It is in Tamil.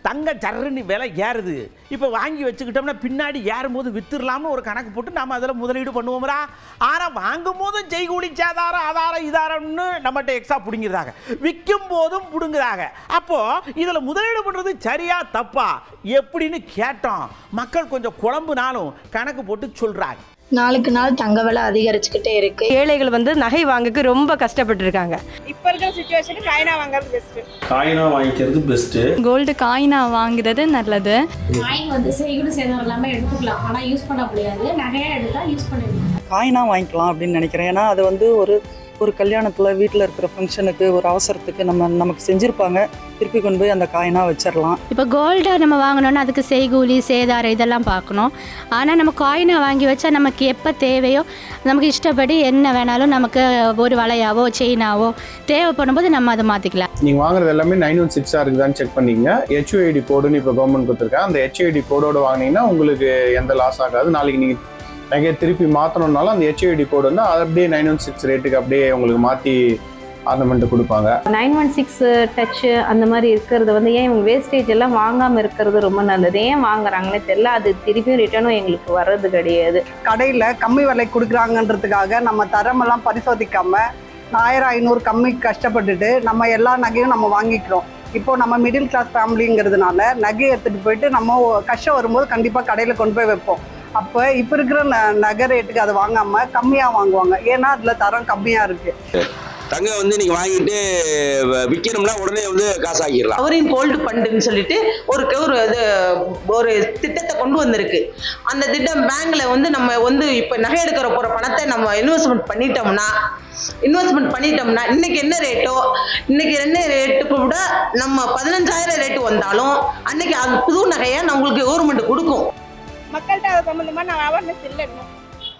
தங்க ஜர்ன்னு விலை ஏறுது. இப்போ வாங்கி வச்சுக்கிட்டோம்னா பின்னாடி ஏறும்போது வித்துடலாம்னு ஒரு கணக்கு போட்டு நம்ம அதில் முதலீடு பண்ணுவோம்ரா. ஆனால் வாங்கும் போதும் செய்கூலி சேதாரம் ஆதாரம் இதாரம்னு நம்மகிட்ட எக்ஸ்ட்ரா பிடுங்கிறாங்க, விற்கும் போதும் பிடுங்குறாங்க. அப்போது இதில் முதலீடு பண்ணுறது சரியா தப்பா எப்படின்னு கேட்டோம். மக்கள் கொஞ்சம் குழம்புனாலும் கணக்கு போட்டு சொல்கிறாங்க. நாளுக்கு நாள் தங்க விலை அதிகரிச்சுக்கிட்டே இருக்கு. ஏழைகள் வந்து நகை வாங்கக்கு ரொம்ப கஷ்டப்பட்டு இருக்காங்க. இப்போ இருக்கிற சிச்சுவேஷனுக்கு காயினா வாங்குறது பெஸ்ட். காயினா வாங்கிக்கிறது பெஸ்ட். கோல்டு காயினா வாங்குறது நல்லது. காயின் வந்து செய்கூலி சேதாரம் இல்லாமல் எடுத்துக்கலாம், ஆனால் யூஸ் பண்ண முடியாது. நகையாக எடுத்தால் யூஸ் பண்ணிடலாம். காயினா வாங்கிக்கலாம் அப்படின்னு நினைக்கிறேன். ஏன்னா அது வந்து ஒரு கல்யாணத்தில் வீட்டில் இருக்கிற ஃபங்க்ஷனுக்கு ஒரு அவசரத்துக்கு நமக்கு செஞ்சுருப்பாங்க, திருப்பி கொண்டு போய் அந்த காயினா வச்சிடலாம். இப்போ கோல்டை நம்ம வாங்கினோன்னா அதுக்கு செய்கூலி சேதாரம் இதெல்லாம் பார்க்கணும். ஆனால் நம்ம காயினை வாங்கி வச்சா நமக்கு எப்போ தேவையோ நமக்கு இஷ்டப்படி என்ன வேணாலும் நமக்கு ஒரு வளையாவோ செயினாவோ தேவைப்படும் போது நம்ம அதை மாற்றிக்கலாம். நீங்கள் வாங்குறது எல்லாமே 916 இருக்குதான்னு செக் பண்ணிங்க. HUID கோடுன்னு இப்போ கவர்மெண்ட் கொடுத்துருக்கேன். அந்த HUID கோடோடு வாங்கினீங்கன்னா உங்களுக்கு எந்த லாஸ் ஆகாது. நாளைக்கு நீங்கள் நகையை திருப்பி மாற்றணுன்னாலும் அந்த HUID கோடு வந்து அது அப்படியே 916 ரேட்டுக்கு அப்படியே உங்களுக்கு மாற்றி ஆர்னமெண்ட்டு கொடுப்பாங்க. 916 டச்சு அந்த மாதிரி இருக்கிறது வந்து ஏன் இவங்க வேஸ்டேஜ் எல்லாம் வாங்காமல் இருக்கிறது ரொம்ப நல்லது. ஏன் வாங்குறாங்கன்னு தெரியல. அது திருப்பியும் ரிட்டர்னும் எங்களுக்கு வர்றது கிடையாது. கடையில் கம்மி விலை கொடுக்குறாங்கன்றதுக்காக நம்ம தரமெல்லாம் பரிசோதிக்காம 1500 கம்மி கஷ்டப்பட்டுட்டு நம்ம எல்லா நகையும் நம்ம வாங்கிக்கிறோம். இப்போ நம்ம மிடில் கிளாஸ் ஃபேமிலிங்கிறதுனால நகையை எடுத்துகிட்டு போயிட்டு நம்ம கஷ்டம் வரும்போது கண்டிப்பாக கடையில் கொண்டு போய் வைப்போம். அப்போ இப்போ இருக்கிற நகை ரேட்டுக்கு அதை வாங்காமல் கம்மியாக வாங்குவாங்க. ஏன்னா அதில் தரம் கம்மியாக இருக்குது. தங்க வந்து நீங்க வாங்கிட்டு விற்கணும்னா உடனே வந்து காசாக்கிடலாம். அவரின் கோல்டு ஃபண்டுன்னு சொல்லிட்டு ஒரு திட்டத்தை கொண்டு வந்திருக்கு. அந்த திட்டம் பேங்க்ல வந்து நம்ம வந்து இப்போ நகை எடுக்கிற போகிற பணத்தை நம்ம இன்வெஸ்ட்மெண்ட் பண்ணிட்டோம்னா இன்னைக்கு என்ன ரேட்டோ இன்னைக்கு என்ன ரேட்டுக்கு விட நம்ம 15,000 ரேட்டு வந்தாலும் அன்னைக்கு அது புது நகையை நம்மளுக்கு கவர்மெண்ட் கொடுக்கும். மக்கள்கிட்ட அது சம்பந்தமா நான் அவேர்னஸ் இல்லை இன்னும்.